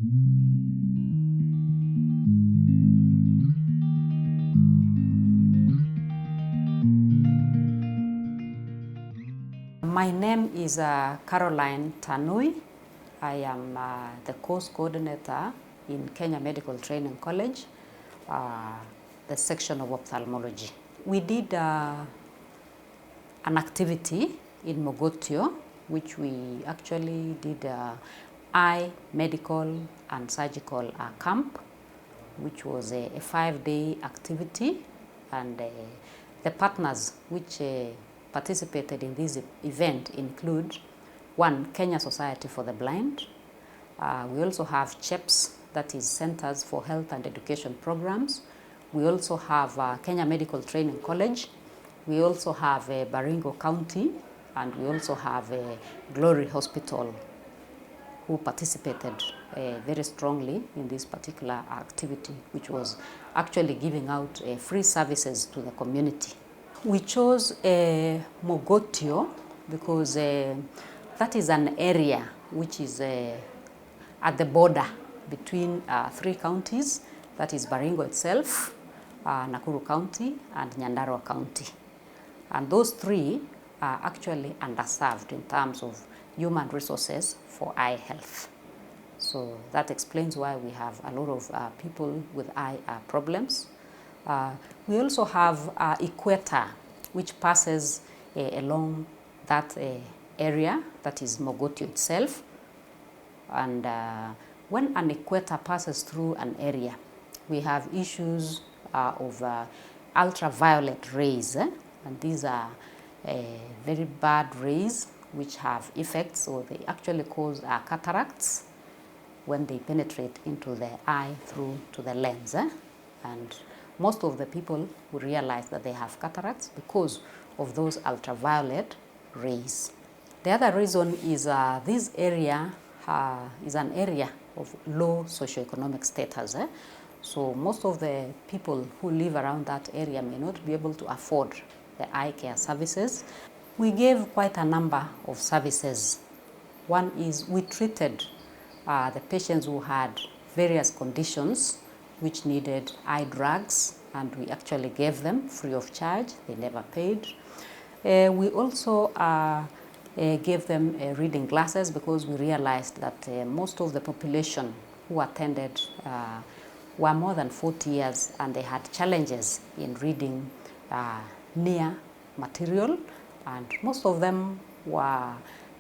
My name is Caroline Tanui. I am the course coordinator in Kenya Medical Training College, the section of ophthalmology. We did an activity in Mogotio, which we actually did eye medical and surgical camp, which was a 5-day activity, and the partners which participated in this event include one, Kenya Society for the Blind. We also have CHEPS, that is Centers for Health and Education Programs. We also have Kenya Medical Training College. We also have Baringo County, and we also have Glory Hospital, who participated very strongly in this particular activity, which was actually giving out free services to the community. We chose Mogotio because that is an area which is at the border between 3 counties, that is Baringo itself, Nakuru County, and Nyandarua County. And those 3 are actually underserved in terms of human resources for eye health. So that explains why we have a lot of people with eye problems. We also have equator, which passes along that area, that is Mogotio itself. And when an equator passes through an area, we have issues of ultraviolet rays, and these are very bad rays which have effects, so they actually cause cataracts when they penetrate into the eye through to the lens. And most of the people will realize that they have cataracts because of those ultraviolet rays. The other reason is this area is an area of low socioeconomic status. So most of the people who live around that area may not be able to afford the eye care services. We gave quite a number of services. One is we treated the patients who had various conditions which needed eye drugs, and we actually gave them free of charge. They never paid. We also gave them reading glasses because we realized that most of the population who attended were more than 40 years, and they had challenges in reading near material, and most of them were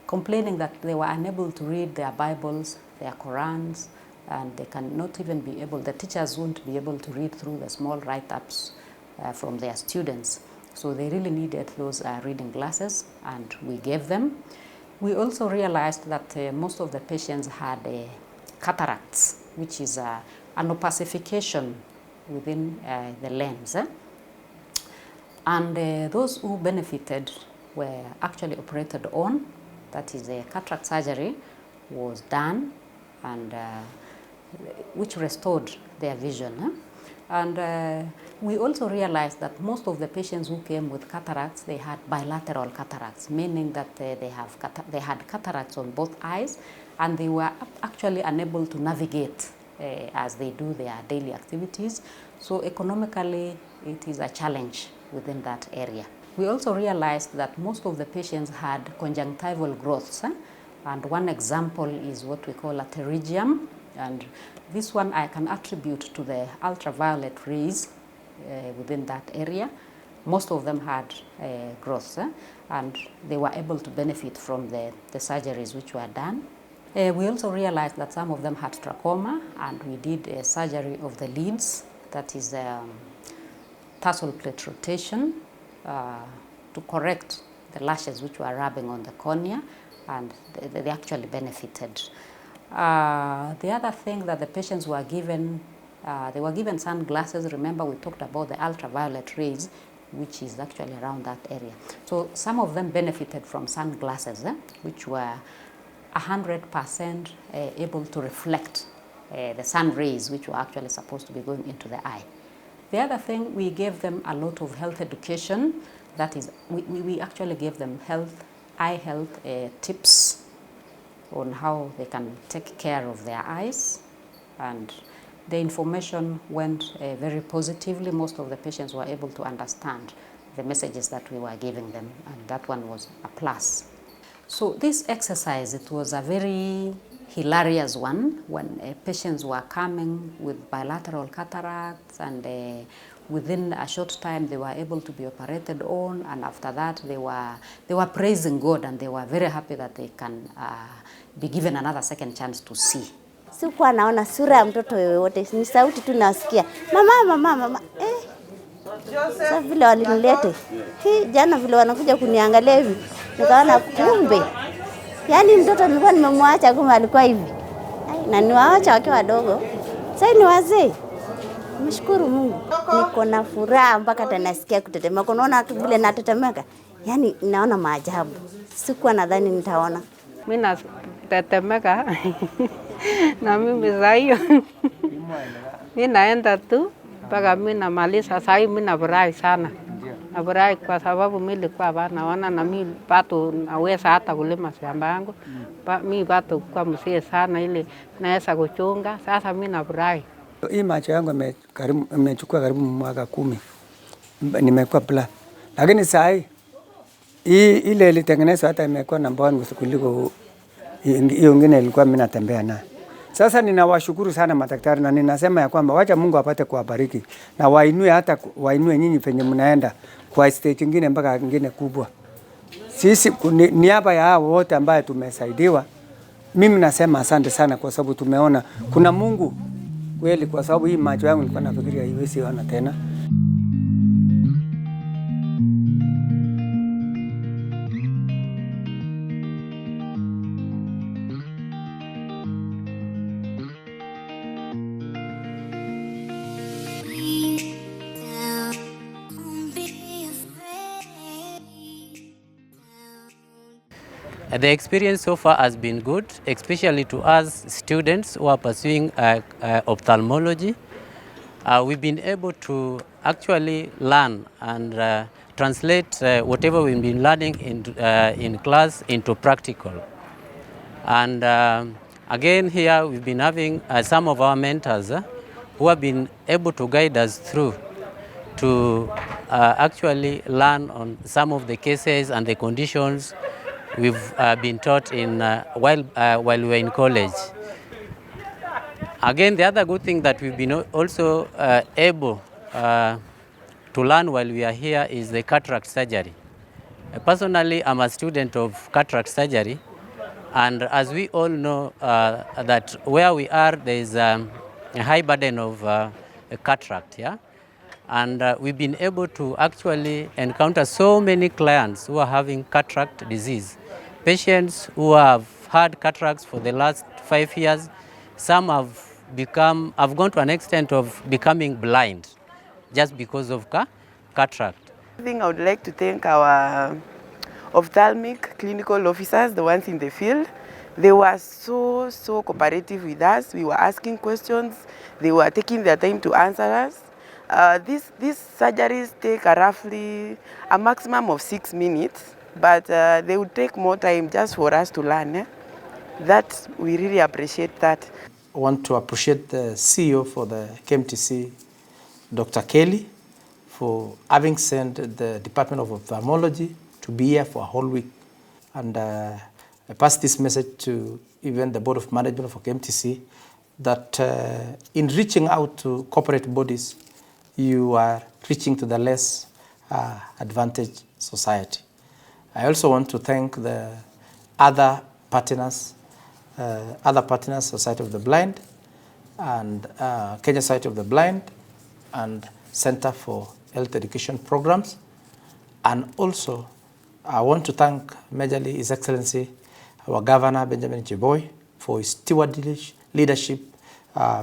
complaining that they were unable to read their Bibles, their Qurans, and they cannot even be able, the teachers won't be able to read through the small write-ups from their students. So they really needed those reading glasses, and we gave them. We also realized that most of the patients had cataracts, which is an opacification within the lens. And those who benefited were actually operated on, that is, cataract surgery was done, and which restored their vision. And we also realized that most of the patients who came with cataracts, they had bilateral cataracts, meaning that they had cataracts on both eyes, and they were actually unable to navigate as they do their daily activities. So economically, it is a challenge within that area. We also realized that most of the patients had conjunctival growths, and one example is what we call a pterygium, and this one I can attribute to the ultraviolet rays within that area. Most of them had growths, and they were able to benefit from the surgeries which were done. We also realized that some of them had trachoma, and we did a surgery of the lids, that is tarsal plate rotation, to correct the lashes which were rubbing on the cornea, and they actually benefited. The other thing that the patients were given, they were given sunglasses. Remember, we talked about the ultraviolet rays, which is actually around that area. So some of them benefited from sunglasses, which were 100% able to reflect the sun rays, which were actually supposed to be going into the eye. The other thing, we gave them a lot of health education. That is, we actually gave them eye health tips on how they can take care of their eyes. and the information went very positively. Most of the patients were able to understand the messages that we were giving them, and that one was a plus. So this exercise, it was a very hilarious one when patients were coming with bilateral cataracts, and within a short time they were able to be operated on, and after that they were praising God, and they were very happy that they can be given another second chance to see. Sikuwa naona sura ya mtoto yoyote, ni sauti tu nasikia mama mama mama. Sasa vile walinilete jana, vile wanakuja kuniangalia hivi, nikaona kumbe, yani mtoto nilikuwa nimemwacha kumbe alikuwa hivi, na niwaacha wakiwa wadogo, sasa ni wazee. Mshukuru Mungu, niko na furaha mpaka tanasikia kutetemeka. Unaona vile natetemeka, yani naona maajabu, sikuwa nadhani nitaona. Mimi natetemeka na mimi saa hiyo mimi naenda tu mpaka mimi namaliza. Saa hii mimi nafurahi sana, nafurahi kwa sababu mimi nilikuwa naona na mimi pato naweza hata kulima shamba yangu. Mimi pato kwa mzee sana ile naweza kuchunga. Sasa mimi nafurahi. Hii macho yangu imechukua karibu mwaka 10 nimekuwa bla, lakini saa hii ile ilitengenezwa hata imekuwa namba 1 kuliko hiyo nyingine ilikuwa mimi natembea nayo. Sasa ninawashukuru sana madaktari, na ninasema ya kwamba wacha Mungu apate kuwabariki na wainue, hata wainue nyinyi penye mnaenda kwa stage nyingine mpaka nyingine kubwa. Sisi niaba ya hao wote ambao tumesaidiwa, mimi nasema asante sana, kwa sababu tumeona kuna Mungu kweli, kwa sababu hii macho yangu nilikuwa nafikiria haiwezi ona tena. The experience so far has been good, especially to us students who are pursuing ophthalmology. We've been able to actually learn and translate whatever we've been learning in class into practical. And again here we've been having some of our mentors who have been able to guide us through to actually learn on some of the cases and the conditions we've been taught in while we were in college. Again, the other good thing that we've been also able to learn while we are here is the cataract surgery. Personally, I'm a student of cataract surgery, and as we all know that where we are, there is a high burden of cataract, yeah? And we've been able to actually encounter so many clients who are having cataract disease. Patients who have had cataracts for the last 5 years, some have gone to an extent of becoming blind just because of cataract. I think I would like to thank our ophthalmic clinical officers, the ones in the field. They were so cooperative with us. We were asking questions. They were taking their time to answer us. These surgeries take roughly a maximum of 6 minutes, but they would take more time just for us to learn. That we really appreciate that. I want to appreciate the CEO for the KMTC, Dr. Kelly, for having sent the Department of Ophthalmology to be here for a whole week. And I pass this message to even the Board of Management for KMTC that in reaching out to corporate bodies, you are reaching to the less advantaged society. I also want to thank the other partners, Society of the Blind and Kenya Society of the Blind and Center for Health Education Programs. And also, I want to thank majorly His Excellency, our Governor Benjamin Chiboy, for his stewardship leadership,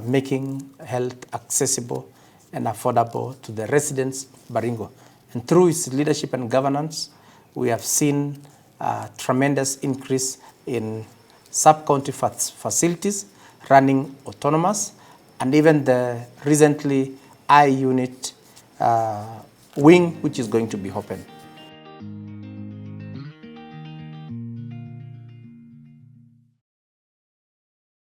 making health accessible and affordable to the residents of Baringo. And through his leadership and governance, we have seen a tremendous increase in sub-county facilities running autonomous, and even the recently eye unit wing, which is going to be opened.